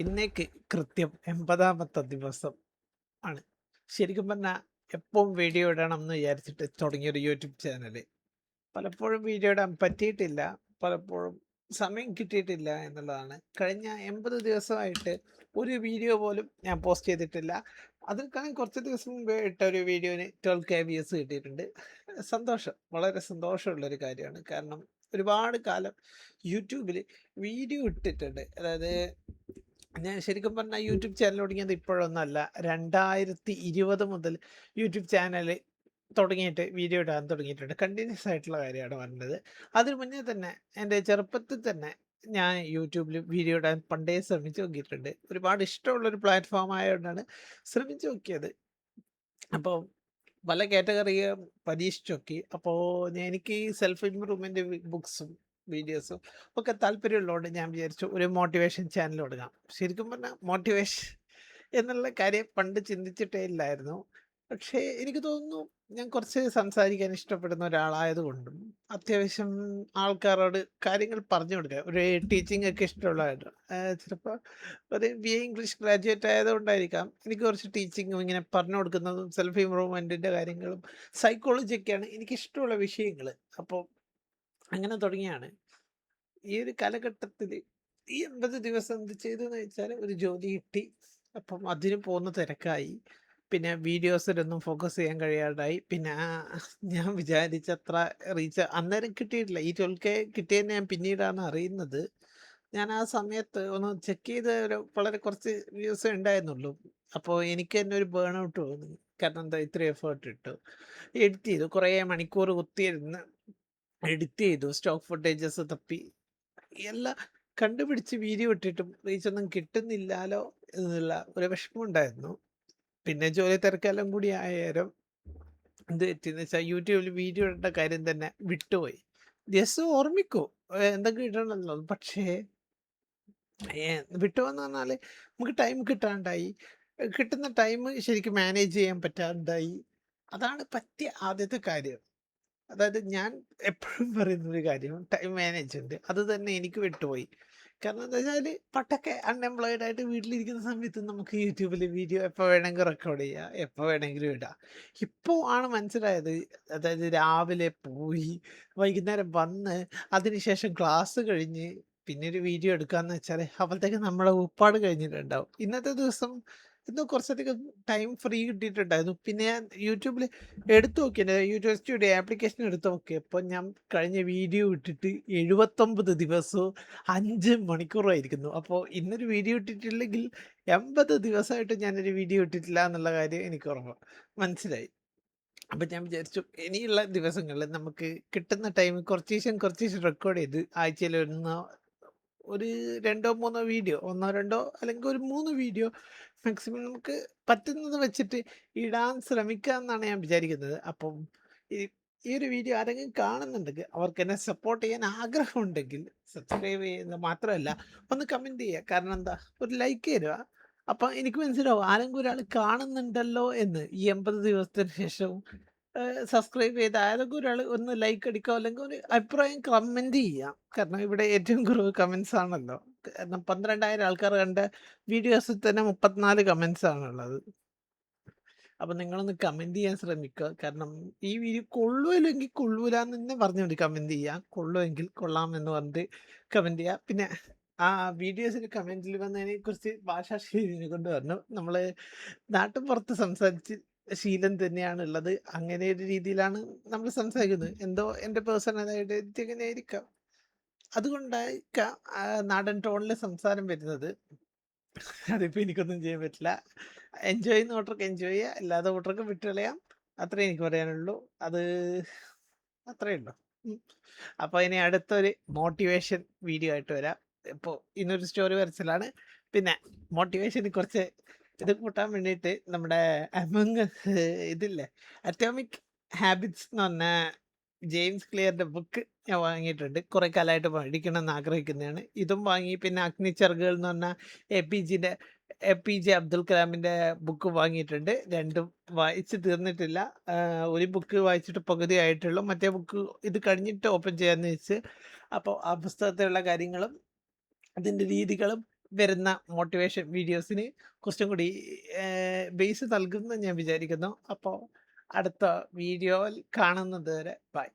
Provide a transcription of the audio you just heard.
ഇന്നേക്ക് കൃത്യം 80ാമത്തെ ദിവസം ആണ്. ശരിക്കും പറഞ്ഞാൽ എപ്പം വീഡിയോ ഇടണം എന്ന് വിചാരിച്ചിട്ട് തുടങ്ങിയൊരു യൂട്യൂബ് ചാനല്. പലപ്പോഴും വീഡിയോ ഇടാൻ പറ്റിയിട്ടില്ല. പലപ്പോഴും സമയം കിട്ടിയിട്ടില്ല എന്നുള്ളതാണ്. കഴിഞ്ഞ 80 ദിവസമായിട്ട് ഒരു വീഡിയോ പോലും ഞാൻ പോസ്റ്റ് ചെയ്തിട്ടില്ല. അതിൽക്കാളും കുറച്ച് ദിവസം മുമ്പേ ഇട്ട ഒരു വീഡിയോന് 12K വ്യൂസ് കിട്ടിയിട്ടുണ്ട്. സന്തോഷം. വളരെ സന്തോഷമുള്ളൊരു കാര്യമാണ്. കാരണം ഒരുപാട് കാലം യൂട്യൂബിൽ വീഡിയോ ഇട്ടിട്ടുണ്ട്. അതായത് ഞാൻ ശരിക്കും പറഞ്ഞാൽ യൂട്യൂബ് ചാനൽ തുടങ്ങിയത് ഇപ്പോഴൊന്നുമല്ല. 2020 മുതൽ യൂട്യൂബ് ചാനൽ തുടങ്ങിയിട്ട് വീഡിയോ ഇടാൻ തുടങ്ങിയിട്ടുണ്ട്. കണ്ടിന്യൂസ് ആയിട്ടുള്ള കാര്യമാണ് പറഞ്ഞത്. അതിന് മുന്നേ തന്നെ എൻ്റെ ചെറുപ്പത്തിൽ തന്നെ ഞാൻ യൂട്യൂബിൽ വീഡിയോ ഇടാൻ പണ്ടേ ശ്രമിച്ചു നോക്കിയിട്ടുണ്ട്. ഒരുപാട് ഇഷ്ടമുള്ളൊരു പ്ലാറ്റ്ഫോം ആയതുകൊണ്ടാണ് ശ്രമിച്ചു നോക്കിയത്. അപ്പോൾ പല കാറ്റഗറിയും പരീക്ഷിച്ച് നോക്കി. അപ്പോൾ എനിക്ക് ഈ സെൽഫ് ഇംപ്രൂവ്മെന്റ് ബുക്സും വീഡിയോസും ഒക്കെ താല്പര്യമുള്ളതുകൊണ്ട് ഞാൻ വിചാരിച്ചു ഒരു മോട്ടിവേഷൻ ചാനൽ തുടങ്ങാം. ശരിക്കും പറഞ്ഞാൽ മോട്ടിവേഷൻ എന്നുള്ള കാര്യം പണ്ട് ചിന്തിച്ചിട്ടേ ഇല്ലായിരുന്നു. പക്ഷേ എനിക്ക് തോന്നുന്നു ഞാൻ കുറച്ച് സംസാരിക്കാൻ ഇഷ്ടപ്പെടുന്ന ഒരാളായതുകൊണ്ടും അത്യാവശ്യം ആൾക്കാരോട് കാര്യങ്ങൾ പറഞ്ഞു കൊടുക്കുക. ഒരു ടീച്ചിങ് ഒക്കെ ഇഷ്ടമുള്ളതായിട്ട് ചിലപ്പോൾ ഒരു BA ഇംഗ്ലീഷ് ഗ്രാജുവേറ്റ് ആയതുകൊണ്ടായിരിക്കാം എനിക്ക് കുറച്ച് ടീച്ചിങ്ങും ഇങ്ങനെ പറഞ്ഞു കൊടുക്കുന്നതും സെൽഫ് ഇമ്പ്രൂവ്മെൻറ്റിൻ്റെ കാര്യങ്ങളും സൈക്കോളജിയൊക്കെയാണ് എനിക്കിഷ്ടമുള്ള വിഷയങ്ങൾ. അപ്പോൾ അങ്ങനെ തുടങ്ങിയാണ്. ഈ ഒരു കാലഘട്ടത്തിൽ ഈ 80 ദിവസം എന്ത് ചെയ്തു എന്ന് വെച്ചാൽ ഒരു ജോലി കിട്ടി. അപ്പം അതിന് പോകുന്ന തിരക്കായി. പിന്നെ വീഡിയോസിലൊന്നും ഫോക്കസ് ചെയ്യാൻ കഴിയാണ്ടായി. പിന്നെ ഞാൻ വിചാരിച്ചത്ര റീച്ച് അന്നേരം കിട്ടിയിട്ടില്ല. ഈ 12K കിട്ടിയതെന്ന് ഞാൻ പിന്നീടാണ് അറിയുന്നത്. ഞാൻ ആ സമയത്ത് ഒന്ന് ചെക്ക് ചെയ്ത് വളരെ കുറച്ച് വ്യൂസേ ഉണ്ടായിരുന്നുള്ളൂ. അപ്പോൾ എനിക്ക് തന്നെ ഒരു ബേൺ ഔട്ട് തോന്നി. കാരണം എന്താ ഇത്രയും എഫേർട്ട് ഇട്ടു. എഡിറ്റ് ചെയ്തു. കുറേ മണിക്കൂർ കുത്തിയിരുന്ന് എഡിറ്റ് ചെയ്തു. സ്റ്റോക്ക് ഫുട്ടേജസ് തപ്പി എല്ലാം കണ്ടുപിടിച്ച് വീഡിയോ ഇട്ടിട്ടും റീച്ചൊന്നും കിട്ടുന്നില്ലാലോ എന്നുള്ള ഒരു വിഷമമുണ്ടായിരുന്നു. പിന്നെ ജോലി തിരക്കെല്ലാം കൂടി ആയേരം എന്ത് പറ്റിയെന്ന് വെച്ചാൽ യൂട്യൂബിൽ വീഡിയോ ഇടേണ്ട കാര്യം തന്നെ വിട്ടുപോയി. ദിവസം ഓർമ്മിക്കും എന്തെങ്കിലും ഇടണമല്ലോ. പക്ഷേ വിട്ടുപോയെന്ന് പറഞ്ഞാൽ നമുക്ക് ടൈം കിട്ടാണ്ടായി. കിട്ടുന്ന ടൈം ശരിക്കും മാനേജ് ചെയ്യാൻ പറ്റാണ്ടായി. അതാണ് പറ്റിയ ആദ്യത്തെ കാര്യം. അതായത് ഞാൻ എപ്പോഴും പറയുന്നൊരു കാര്യം ടൈം മാനേജ്മെന്റ്. അത് തന്നെ എനിക്ക് വിട്ടുപോയി. കാരണം എന്താ വെച്ചാല് പണ്ടൊക്കെ അൺഎംപ്ലോയിഡ് ആയിട്ട് വീട്ടിലിരിക്കുന്ന സമയത്ത് നമുക്ക് യൂട്യൂബിൽ വീഡിയോ എപ്പോൾ വേണമെങ്കിലും റെക്കോർഡ് ചെയ്യാം, എപ്പോൾ വേണമെങ്കിലും ഇടാം. ഇപ്പോൾ ആണ് മനസ്സിലായത്. അതായത് രാവിലെ പോയി വൈകുന്നേരം വന്ന് അതിനുശേഷം ക്ലാസ് കഴിഞ്ഞ് പിന്നെ ഒരു വീഡിയോ എടുക്കാന്ന് വെച്ചാൽ അപ്പോഴത്തേക്ക് നമ്മളെ ഉപ്പാട് കഴിഞ്ഞിട്ടുണ്ടാവും. ഇന്നത്തെ ദിവസം ഇന്ന് കുറച്ചധികം ടൈം ഫ്രീ കിട്ടിയിട്ടുണ്ടായിരുന്നു. പിന്നെ ഞാൻ യൂട്യൂബിൽ എടുത്തു നോക്കി. എൻ്റെ യൂട്യൂബ് സ്റ്റുഡിയോ ആപ്ലിക്കേഷൻ എടുത്ത് നോക്കിയപ്പോൾ ഞാൻ കഴിഞ്ഞ വീഡിയോ ഇട്ടിട്ട് 79 ദിവസവും 5 മണിക്കൂറായിരിക്കുന്നു. അപ്പോൾ ഇന്നൊരു വീഡിയോ ഇട്ടിട്ടില്ലെങ്കിൽ 80 ദിവസമായിട്ട് ഞാനൊരു വീഡിയോ ഇട്ടിട്ടില്ല എന്നുള്ള കാര്യം എനിക്ക് മനസ്സിലായി. അപ്പം ഞാൻ വിചാരിച്ചു ഇനിയുള്ള ദിവസങ്ങളിൽ നമുക്ക് കിട്ടുന്ന ടൈം കുറച്ചീശം റെക്കോർഡ് ചെയ്ത് ആഴ്ചയിൽ ഒരു 2 3 വീഡിയോ 1 2 അല്ലെങ്കിൽ ഒരു 3 വീഡിയോ മാക്സിമം നമുക്ക് പറ്റുന്നത് വെച്ചിട്ട് ഇടാൻ ശ്രമിക്കാമെന്നാണ് ഞാൻ വിചാരിക്കുന്നത്. അപ്പം ഈ ഈ ഒരു വീഡിയോ ആരെങ്കിലും കാണുന്നുണ്ടെങ്കിൽ അവർക്ക് എന്നെ സപ്പോർട്ട് ചെയ്യാൻ ആഗ്രഹമുണ്ടെങ്കിൽ സബ്സ്ക്രൈബ് ചെയ്യുന്നത് മാത്രമല്ല ഒന്ന് കമൻറ്റ് ചെയ്യുക. കാരണം എന്താ ഒരു ലൈക്ക് തരിക. അപ്പം എനിക്ക് മനസ്സിലാവും ആരെങ്കിലും ഒരാൾ കാണുന്നുണ്ടല്ലോ എന്ന്. ഈ 80 ദിവസത്തിന് ശേഷവും സബ്സ്ക്രൈബ് ചെയ്ത് ആരെങ്കിലും ഒരാൾ ഒന്ന് ലൈക്ക് അടിക്കുക അല്ലെങ്കിൽ ഒരു അഭിപ്രായം കമൻറ്റ് ചെയ്യാം. കാരണം ഇവിടെ ഏറ്റവും കുറവ് കമൻസ് ആണല്ലോ. കാരണം 12,000 ആൾക്കാർ കണ്ട വീഡിയോസിൽ തന്നെ 34 കമൻസ് ആണുള്ളത്. അപ്പം നിങ്ങളൊന്ന് കമൻറ്റ് ചെയ്യാൻ ശ്രമിക്കുക. കാരണം ഈ വീഡിയോ കൊള്ളുമല്ലെങ്കിൽ കൊള്ളൂലാന്ന് തന്നെ പറഞ്ഞുകൊണ്ട് കമൻറ്റ് ചെയ്യുക. കൊള്ളുമെങ്കിൽ കൊള്ളാമെന്ന് പറഞ്ഞിട്ട് കമൻറ്റ് ചെയ്യുക. പിന്നെ ആ വീഡിയോസിൽ കമൻറ്റിൽ വന്നതിനെ കുറിച്ച് ഭാഷാശൈലിനെ കൊണ്ട് പറഞ്ഞു. നമ്മൾ നാട്ടുമ്പുറത്ത് സംസാരിച്ച് ശീലം തന്നെയാണുള്ളത്. അങ്ങനെ ഒരു രീതിയിലാണ് നമ്മൾ സംസാരിക്കുന്നത്. എന്തോ എൻ്റെ പേഴ്സണൽ ഐഡന്റിറ്റി അങ്ങനെ ആയിരിക്കാം. അതുകൊണ്ടായിരിക്കാം നാടൻ ടോണിൽ സംസാരം വരുന്നത്. അതിപ്പോ എനിക്കൊന്നും ചെയ്യാൻ പറ്റില്ല. എൻജോയ് ചെയ്യുന്ന കൂട്ടർക്ക് എൻജോയ് ചെയ്യുക. അല്ലാത്ത കൂട്ടർക്ക് വിട്ടുകളയാം. അത്രേ എനിക്ക് പറയാനുള്ളൂ. അത് അത്രയേ ഉള്ളൂ. ഉം. അപ്പൊ ഇനി അടുത്തൊരു മോട്ടിവേഷൻ വീഡിയോ ആയിട്ട് വരാം. ഇപ്പൊ ഇന്നൊരു സ്റ്റോറി വരച്ചിലാണ്. പിന്നെ മോട്ടിവേഷന് കുറച്ച് ഇത് കൂട്ടാൻ വേണ്ടിയിട്ട് നമ്മുടെ ഇതില്ലേ അറ്റോമിക് ഹാബിറ്റ്സ് എന്ന് പറഞ്ഞ ജെയിംസ് ക്ലിയറിന്റെ ബുക്ക് ഞാൻ വാങ്ങിയിട്ടുണ്ട്. കുറെ കാലമായിട്ട് പഠിക്കണം എന്ന് ആഗ്രഹിക്കുന്നതാണ്. ഇതും വാങ്ങി. പിന്നെ അഗ്നിച്ചിറകുകൾ എന്ന് പറഞ്ഞ APJ അബ്ദുൽ കലാമിന്റെ ബുക്ക് വാങ്ങിയിട്ടുണ്ട്. രണ്ടും വായിച്ച് തീർന്നിട്ടില്ല. ഒരു ബുക്ക് വായിച്ചിട്ട് പകുതി ആയിട്ടുള്ളൂ. മറ്റേ ബുക്ക് ഇത് കഴിഞ്ഞിട്ട് ഓപ്പൺ ചെയ്യാന്ന് വെച്ച്. അപ്പോൾ ആ പുസ്തകത്തിലുള്ള കാര്യങ്ങളും അതിൻ്റെ രീതികളും വരുന്ന മോട്ടിവേഷൻ വീഡിയോസിന് കുറച്ചും കൂടി ബേസ് നൽകുമെന്ന് ഞാൻ വിചാരിക്കുന്നു. അപ്പോൾ അടുത്ത വീഡിയോയിൽ കാണുന്നത് വരെ ബൈ.